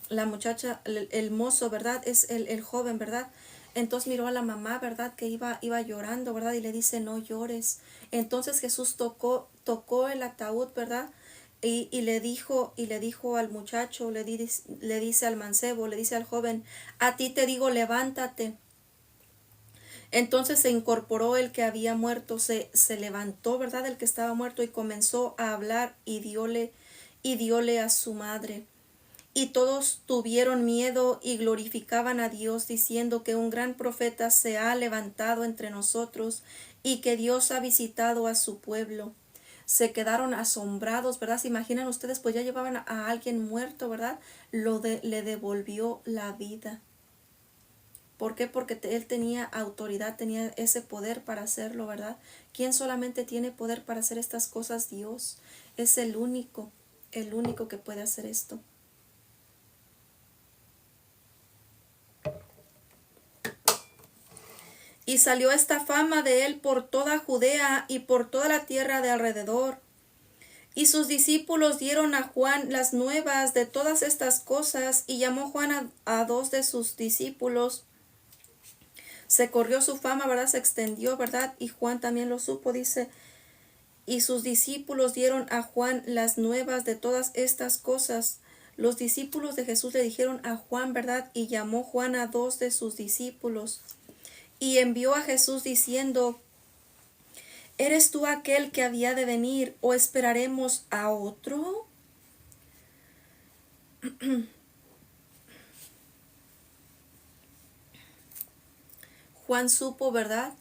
la muchacha, el mozo, ¿verdad? Es el joven, ¿verdad? Entonces miró a la mamá, ¿verdad? Que iba llorando, ¿verdad? Y le dice, no llores. Entonces Jesús tocó el ataúd, ¿verdad? Y le dijo al muchacho, le dice al mancebo, le dice al joven, a ti te digo, levántate. Entonces se incorporó el que había muerto, se levantó, ¿verdad? El que estaba muerto, y comenzó a hablar, y diole a su madre. Y todos tuvieron miedo y glorificaban a Dios, diciendo que un gran profeta se ha levantado entre nosotros, y que Dios ha visitado a su pueblo. Se quedaron asombrados, ¿verdad? ¿Se imaginan ustedes? Pues ya llevaban a alguien muerto, ¿verdad? Le devolvió la vida. ¿Por qué? Porque él tenía autoridad, tenía ese poder para hacerlo, ¿verdad? ¿Quién solamente tiene poder para hacer estas cosas? Dios. Es el único que puede hacer esto. Y salió esta fama de él por toda Judea y por toda la tierra de alrededor. Y sus discípulos dieron a Juan las nuevas de todas estas cosas, y llamó Juan a dos de sus discípulos. Se corrió su fama, ¿verdad? Se extendió, ¿verdad? Y Juan también lo supo, dice. Y sus discípulos dieron a Juan las nuevas de todas estas cosas. los discípulos de Jesús le dijeron a Juan, ¿verdad? Y llamó Juan a 2 de sus discípulos y envió a Jesús diciendo: ¿Eres tú aquel que había de venir o esperaremos a otro? Juan supo, ¿verdad?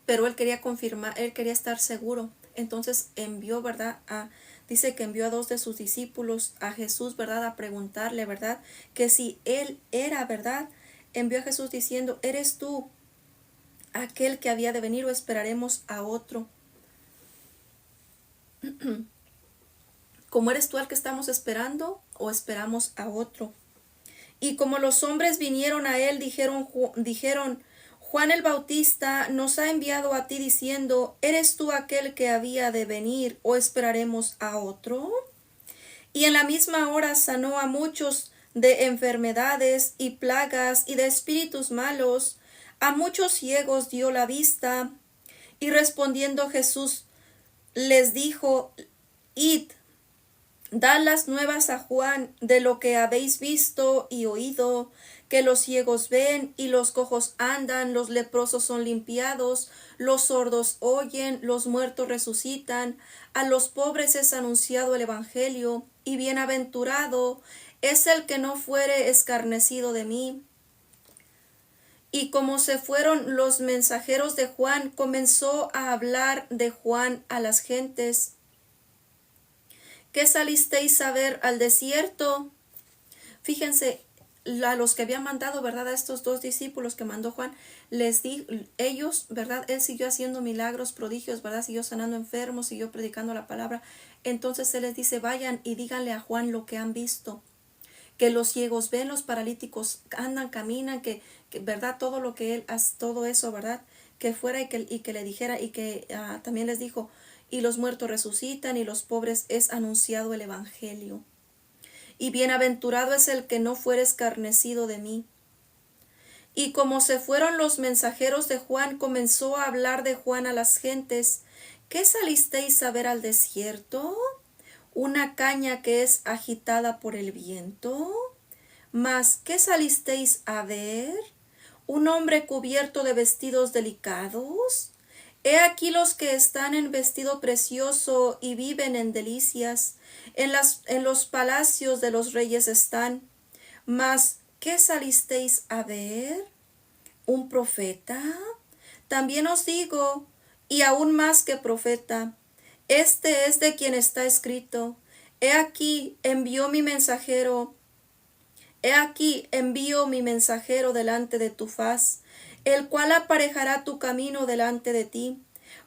Pero él quería confirmar, él quería estar seguro. Entonces envió, ¿verdad? Dice que envió a 2 de sus discípulos a Jesús, ¿verdad? A preguntarle, ¿verdad? Que si él era, ¿verdad? Envió a Jesús diciendo: ¿Eres tú aquel que había de venir o esperaremos a otro? ¿Cómo eres tú el que estamos esperando o esperamos a otro? Y como los hombres vinieron a él, dijeron: Juan el Bautista nos ha enviado a ti diciendo: ¿Eres tú aquel que había de venir o esperaremos a otro? Y en la misma hora sanó a muchos de enfermedades y plagas y de espíritus malos, a muchos ciegos dio la vista. Y respondiendo Jesús les dijo: Id, dad las nuevas a Juan de lo que habéis visto y oído, que los ciegos ven y los cojos andan, los leprosos son limpiados, los sordos oyen, los muertos resucitan, a los pobres es anunciado el evangelio, y bienaventurado es el que no fuere escarnecido de mí. Y como se fueron los mensajeros de Juan, comenzó a hablar de Juan a las gentes. ¿Qué salisteis a ver al desierto? Fíjense, a los que habían mandado, ¿verdad? A estos 2 discípulos que mandó Juan, les di, ellos, ¿verdad? Él siguió haciendo milagros, prodigios, ¿verdad? Siguió sanando enfermos, siguió predicando la palabra. Entonces él les dice: vayan y díganle a Juan lo que han visto. Que los ciegos ven, los paralíticos andan, caminan, que ¿verdad? Todo lo que él hace, todo eso, ¿verdad? Que fuera y que le dijera, y que también les dijo: y los muertos resucitan, y los pobres es anunciado el evangelio. Y bienaventurado es el que no fuere escarnecido de mí. Y como se fueron los mensajeros de Juan, comenzó a hablar de Juan a las gentes. ¿Qué salisteis a ver al desierto? ¿Una caña que es agitada por el viento? Mas, ¿qué salisteis a ver? ¿Un hombre cubierto de vestidos delicados? He aquí los que están en vestido precioso y viven en delicias, en los palacios de los reyes están. Mas, ¿qué salisteis a ver? ¿Un profeta? También os digo, y aún más que profeta, este es de quien está escrito: He aquí envío mi mensajero delante de tu faz, el cual aparejará tu camino delante de ti.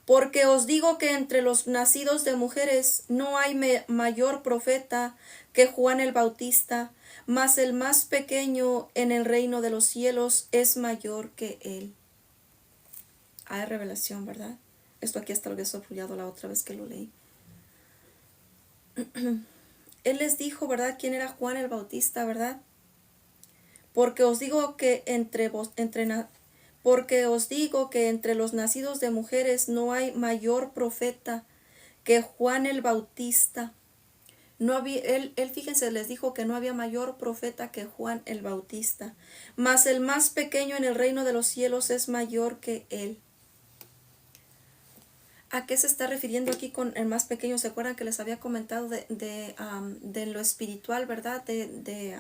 Porque os digo que entre los nacidos de mujeres no hay mayor profeta que Juan el Bautista, mas el más pequeño en el reino de los cielos es mayor que él. Hay revelación, ¿verdad? Esto aquí hasta lo había subrayado la otra vez que lo leí. Él les dijo, ¿verdad?, quién era Juan el Bautista, ¿verdad? Porque os digo que entre los nacidos de mujeres no hay mayor profeta que Juan el Bautista. No había, fíjense, les dijo que no había mayor profeta que Juan el Bautista, mas el más pequeño en el reino de los cielos es mayor que él. ¿A qué se está refiriendo aquí con el más pequeño? ¿Se acuerdan que les había comentado de lo espiritual, verdad? De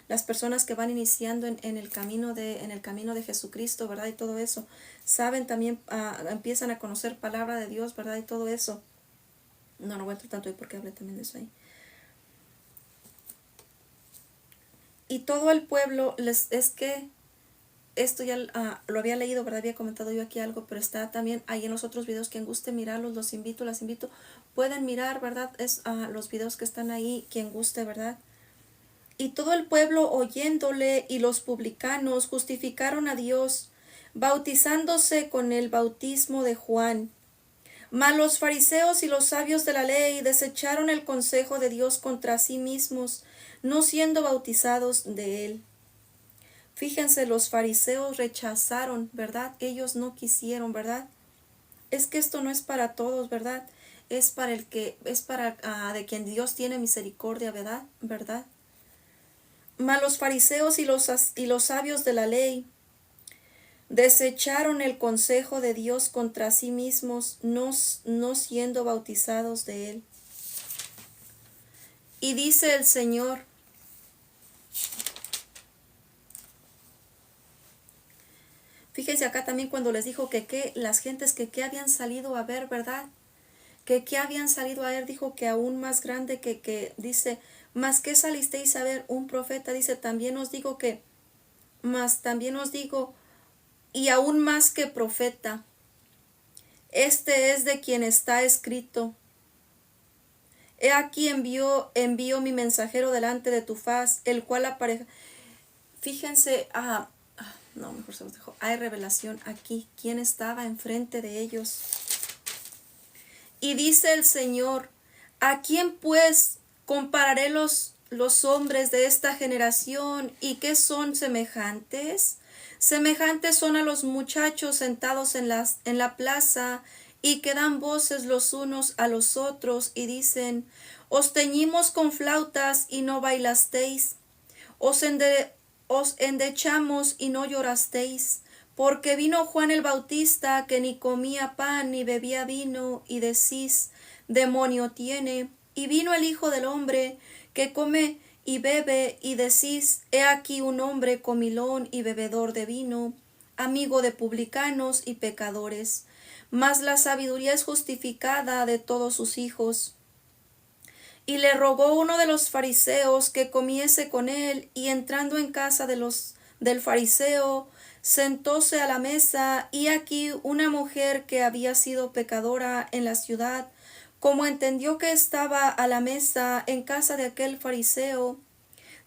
las personas que van iniciando en el camino de Jesucristo, ¿verdad? Y todo eso. Saben también, empiezan a conocer palabra de Dios, ¿verdad? Y todo eso. No voy a entrar tanto ahí porque hablé también de eso ahí. Y todo el pueblo es que esto ya lo había leído, ¿verdad? Había comentado yo aquí algo, pero está también ahí en los otros videos. Quien guste mirarlos, las invito. Pueden mirar, ¿verdad? Los videos que están ahí, quien guste, ¿verdad? Y todo el pueblo oyéndole y los publicanos justificaron a Dios, bautizándose con el bautismo de Juan. Mas los fariseos y los sabios de la ley desecharon el consejo de Dios contra sí mismos, no siendo bautizados de él. Fíjense, los fariseos rechazaron, ¿verdad? Ellos no quisieron, ¿verdad? Es que esto no es para todos, ¿verdad? Es para de quien Dios tiene misericordia, ¿verdad? Mas los fariseos y los sabios de la ley desecharon el consejo de Dios contra sí mismos, no siendo bautizados de él. Y dice el Señor: fíjense acá también cuando les dijo que las gentes que habían salido a ver, ¿verdad? Que habían salido a ver, dijo que aún más grande que dice, más que salisteis a ver un profeta, dice, también os digo, y aún más que profeta, este es de quien está escrito: he aquí envío mi mensajero delante de tu faz, el cual apareja. Fíjense, no, mejor se los dejo. Hay revelación aquí. ¿Quién estaba enfrente de ellos? Y dice el Señor: ¿a quién pues compararé los hombres de esta generación? ¿Y qué son semejantes? Semejantes son a los muchachos sentados en la plaza, y que dan voces los unos a los otros, y dicen: os teñimos con flautas, y no bailasteis. Os endechamos, y no llorasteis. Porque vino Juan el Bautista, que ni comía pan ni bebía vino, y decís: demonio tiene. Y vino el Hijo del Hombre, que come y bebe, y decís: he aquí un hombre comilón y bebedor de vino, amigo de publicanos y pecadores. Mas la sabiduría es justificada de todos sus hijos. Y le rogó uno de los fariseos que comiese con él, y entrando en casa del fariseo, sentóse a la mesa, y aquí una mujer que había sido pecadora en la ciudad, como entendió que estaba a la mesa en casa de aquel fariseo,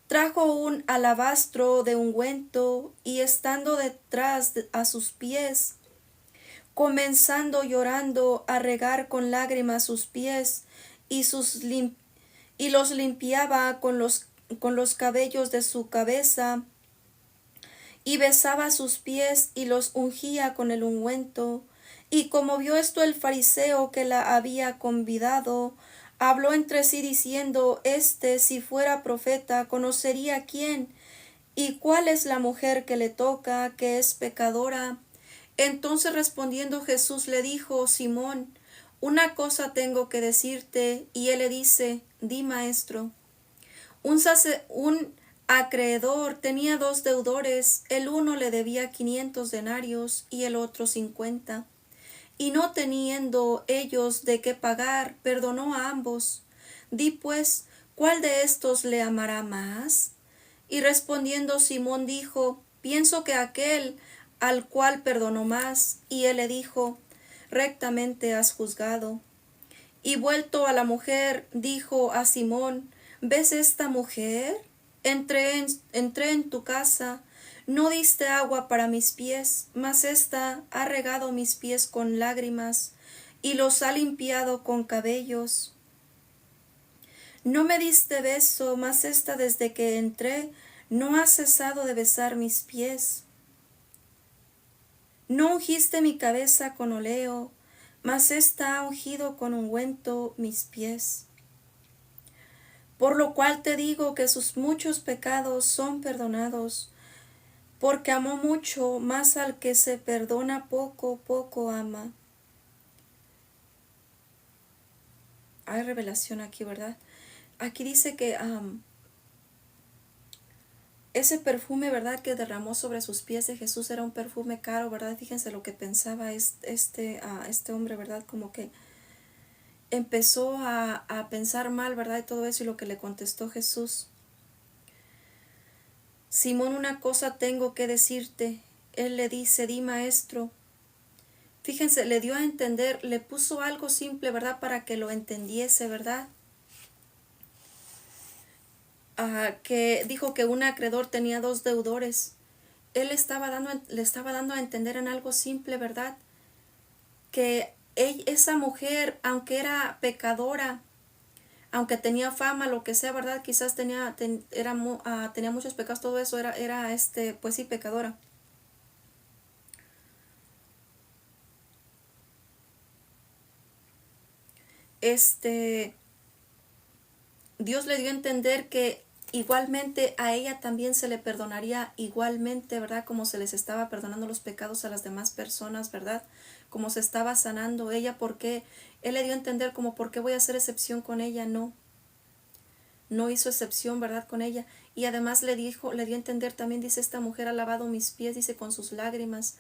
trajo un alabastro de ungüento, y estando detrás a sus pies, comenzando llorando a regar con lágrimas sus pies, y los limpiaba con los cabellos de su cabeza, y besaba sus pies y los ungía con el ungüento. Y como vio esto el fariseo que la había convidado, habló entre sí diciendo: si fuera profeta, conocería quién y cuál es la mujer que le toca, que es pecadora. Entonces respondiendo Jesús le dijo: Simón, una cosa tengo que decirte. Y él le dice: di, maestro. Un acreedor tenía 2 deudores, el uno le debía 500 denarios y el otro 50. Y no teniendo ellos de qué pagar, perdonó a ambos. Di pues, ¿cuál de estos le amará más? Y respondiendo Simón dijo: pienso que aquel al cual perdonó más. Y él le dijo: rectamente has juzgado. Y vuelto a la mujer, dijo a Simón: ¿ves esta mujer? Entré en tu casa, no diste agua para mis pies, mas ésta ha regado mis pies con lágrimas, y los ha limpiado con cabellos. No me diste beso, mas ésta desde que entré no ha cesado de besar mis pies. No ungiste mi cabeza con oleo, mas ésta ha ungido con ungüento mis pies. Por lo cual te digo que sus muchos pecados son perdonados, porque amó mucho, más al que se perdona poco, poco ama. Hay revelación aquí, ¿verdad? Aquí dice que ese perfume, ¿verdad?, que derramó sobre sus pies de Jesús era un perfume caro, ¿verdad? Fíjense lo que pensaba este hombre, ¿verdad? Como que empezó a pensar mal, ¿verdad? Y todo eso, y lo que le contestó Jesús: Simón, una cosa tengo que decirte. Él le dice: di, maestro. Fíjense, le dio a entender, le puso algo simple, ¿verdad?, para que lo entendiese, ¿verdad? Que dijo que un acreedor tenía 2 deudores. Él le estaba dando a entender en algo simple, ¿verdad?, que esa mujer, aunque era pecadora, aunque tenía fama, lo que sea, ¿verdad?, quizás tenía muchos pecados, todo eso, era pues sí, pecadora. Dios le dio a entender que igualmente a ella también se le perdonaría igualmente, ¿verdad? Como se les estaba perdonando los pecados a las demás personas, ¿verdad? Como se estaba sanando ella, porque él le dio a entender como, ¿por qué voy a hacer excepción con ella? No, no hizo excepción, ¿verdad? Con ella. Y además le dio a entender también, dice, esta mujer ha lavado mis pies, dice, con sus lágrimas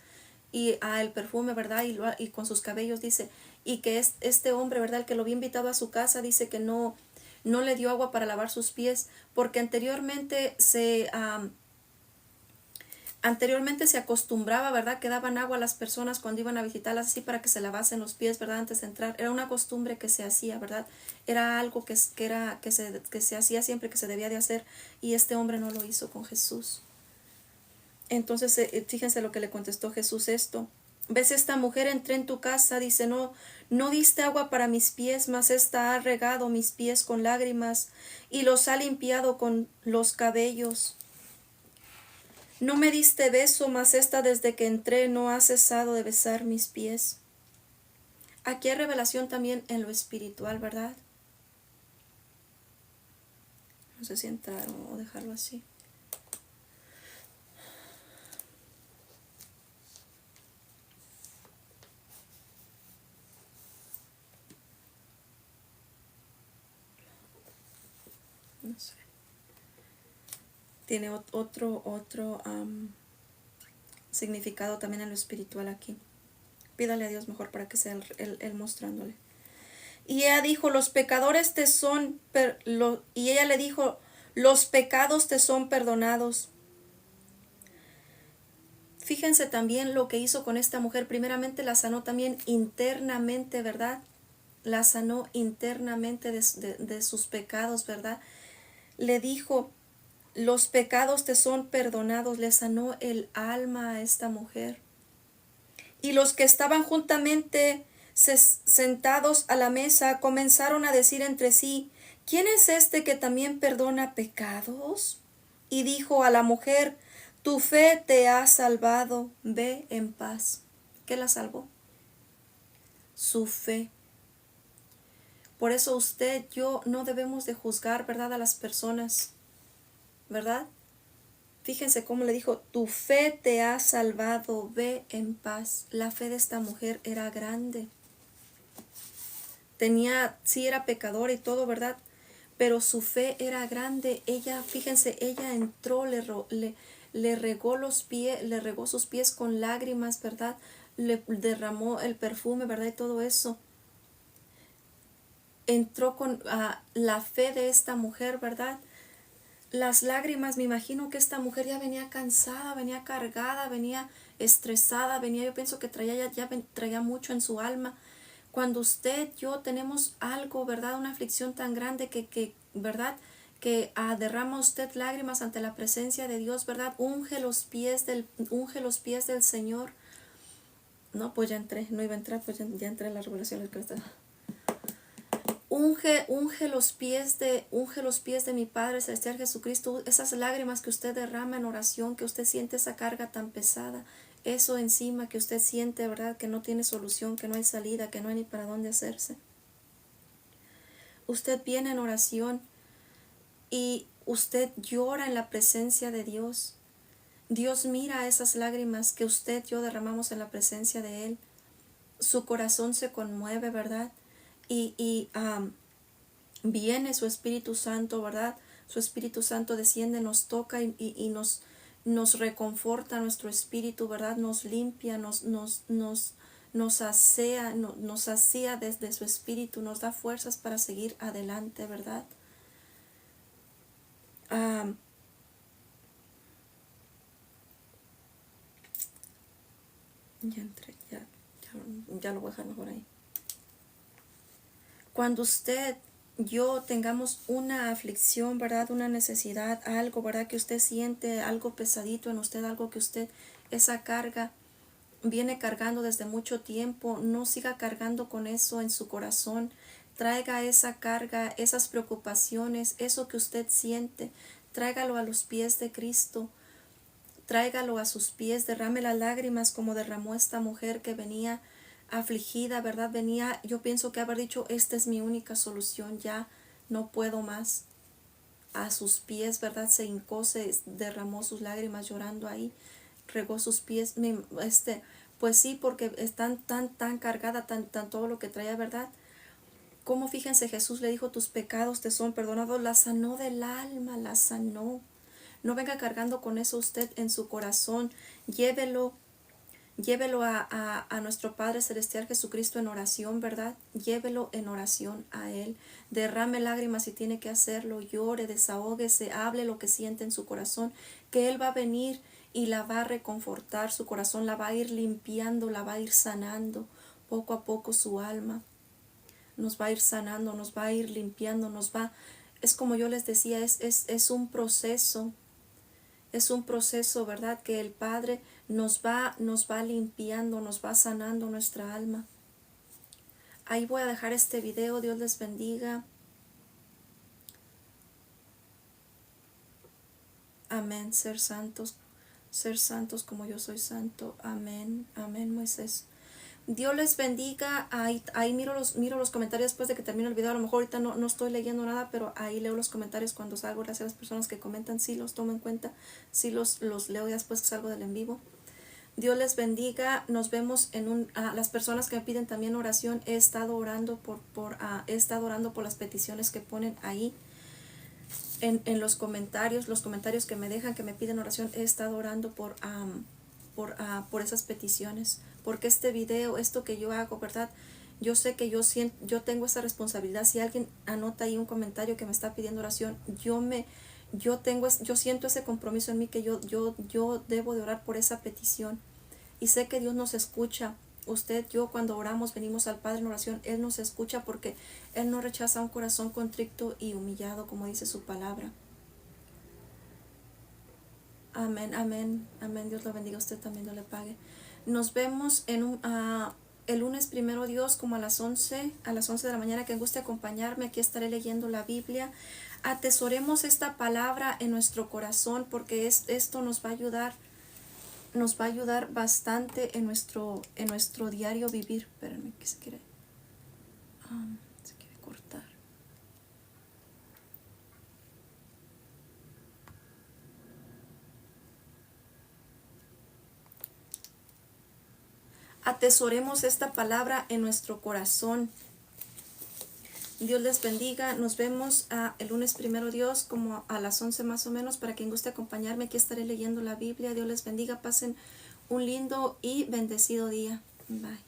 y el perfume, ¿verdad? Y con sus cabellos, dice, y que este hombre, ¿verdad? El que lo había invitado a su casa, dice que no le dio agua para lavar sus pies, porque anteriormente se acostumbraba, ¿verdad? Que daban agua a las personas cuando iban a visitarlas así para que se lavasen los pies, ¿verdad? Antes de entrar. Era una costumbre que se hacía, ¿verdad? Era algo que se hacía siempre, que se debía de hacer, y este hombre no lo hizo con Jesús. Entonces, fíjense lo que le contestó Jesús esto. ¿Ves esta mujer? Entré en tu casa, dice, no diste agua para mis pies, mas esta ha regado mis pies con lágrimas y los ha limpiado con los cabellos. No me diste beso, mas esta desde que entré no ha cesado de besar mis pies. Aquí hay revelación también en lo espiritual, ¿verdad? No sé si entrar o dejarlo así. No sé. Tiene otro significado también en lo espiritual aquí. Pídale a Dios mejor para que sea él mostrándole. Y ella dijo, los pecadores te son, y ella le dijo, los pecados te son perdonados. Fíjense también lo que hizo con esta mujer. Primeramente la sanó también internamente, ¿verdad? La sanó internamente de sus pecados, ¿verdad? Le dijo, los pecados te son perdonados. Le sanó el alma a esta mujer. Y los que estaban juntamente sentados a la mesa comenzaron a decir entre sí, ¿quién es este que también perdona pecados? Y dijo a la mujer, tu fe te ha salvado, ve en paz. ¿Qué la salvó? Su fe. Por eso yo no debemos de juzgar, ¿verdad?, a las personas, ¿verdad? Fíjense cómo le dijo, tu fe te ha salvado, ve en paz. La fe de esta mujer era grande. Sí era pecadora y todo, ¿verdad? Pero su fe era grande. Ella, fíjense, ella entró, le regó los pies, le regó sus pies con lágrimas, ¿verdad? Le derramó el perfume, ¿verdad? Y todo eso. Entró con la fe de esta mujer, ¿verdad? Las lágrimas, me imagino que esta mujer ya venía cansada, venía cargada, venía estresada, yo pienso que traía mucho en su alma. Cuando yo tenemos algo, ¿verdad? Una aflicción tan grande ¿verdad? Que derrama usted lágrimas ante la presencia de Dios, ¿verdad? Unge los pies del Señor. No, pues ya entré, no iba a entrar, pues ya entré en la revelación del Cristo. Unge los pies de mi Padre Celestial Jesucristo. Esas lágrimas que usted derrama en oración, que usted siente esa carga tan pesada, eso encima que usted siente, ¿verdad?, que no tiene solución, que no hay salida, que no hay ni para dónde hacerse. Usted viene en oración y usted llora en la presencia de Dios. Dios mira esas lágrimas que yo derramamos en la presencia de Él. Su corazón se conmueve, ¿verdad? Y viene su Espíritu Santo, ¿verdad? Su Espíritu Santo desciende, nos toca y nos reconforta nuestro espíritu, ¿verdad? Nos limpia, nos asea desde su espíritu, nos da fuerzas para seguir adelante, ¿verdad? Ya entré, ya lo voy a dejar mejor ahí. Cuando yo tengamos una aflicción, ¿verdad? Una necesidad, algo, ¿verdad? Que usted siente algo pesadito en usted, algo que esa carga viene cargando desde mucho tiempo, no siga cargando con eso en su corazón. Traiga esa carga, esas preocupaciones, eso que usted siente, tráigalo a los pies de Cristo. Tráigalo a sus pies, derrame las lágrimas como derramó esta mujer que venía afligida, ¿verdad? Yo pienso que haber dicho, esta es mi única solución, ya no puedo más. a sus pies, ¿verdad? Se hincó, se derramó sus lágrimas llorando ahí, regó sus pies. Pues sí, porque están tan cargada, tan todo lo que traía, ¿verdad? Como fíjense, Jesús le dijo, tus pecados te son perdonados, la sanó del alma, la sanó. No venga cargando con eso usted en su corazón, llévelo a nuestro Padre Celestial Jesucristo en oración, ¿verdad? Llévelo en oración a Él. Derrame lágrimas si tiene que hacerlo, llore, desahóguese, hable lo que siente en su corazón, que Él va a venir y la va a reconfortar, su corazón la va a ir limpiando, la va a ir sanando, poco a poco su alma. Nos va a ir sanando, nos va a ir limpiando, es como yo les decía, es un proceso. Es un proceso, ¿verdad? Que el Padre nos va limpiando, nos va sanando nuestra alma. Ahí voy a dejar este video. Dios les bendiga. Amén. Ser santos como yo soy santo. Amén. Amén, Moisés. Dios les bendiga. Ahí miro los comentarios después de que termine el video. A lo mejor ahorita no estoy leyendo nada, pero ahí leo los comentarios cuando salgo. Gracias a las personas que comentan. Sí los tomo en cuenta. Sí los leo ya después que salgo del en vivo. Dios les bendiga. Nos vemos las personas que me piden también oración. He estado orando por las peticiones que ponen ahí en los comentarios que me dejan, que me piden oración. He estado orando por esas peticiones, porque este video, esto que yo hago, ¿verdad? Yo sé que yo tengo esa responsabilidad. Si alguien anota ahí un comentario que me está pidiendo oración, yo siento ese compromiso en mí, que yo debo de orar por esa petición, y sé que Dios nos escucha. Yo, cuando oramos, venimos al Padre en oración, Él nos escucha, porque Él no rechaza un corazón contrito y humillado, como dice su palabra. Amén, amén, amén. Dios lo bendiga, usted también no le pague. Nos vemos el lunes, primero Dios, como a las 11 de la mañana, que guste acompañarme. Aquí estaré leyendo la Biblia. Atesoremos esta palabra en nuestro corazón, porque esto nos va a ayudar bastante en nuestro diario vivir. Espérenme, que se quiere cortar. Atesoremos esta palabra en nuestro corazón. Dios les bendiga. Nos vemos el lunes, primero Dios, como a las 11 más o menos. Para quien guste acompañarme, aquí estaré leyendo la Biblia. Dios les bendiga. Pasen un lindo y bendecido día. Bye.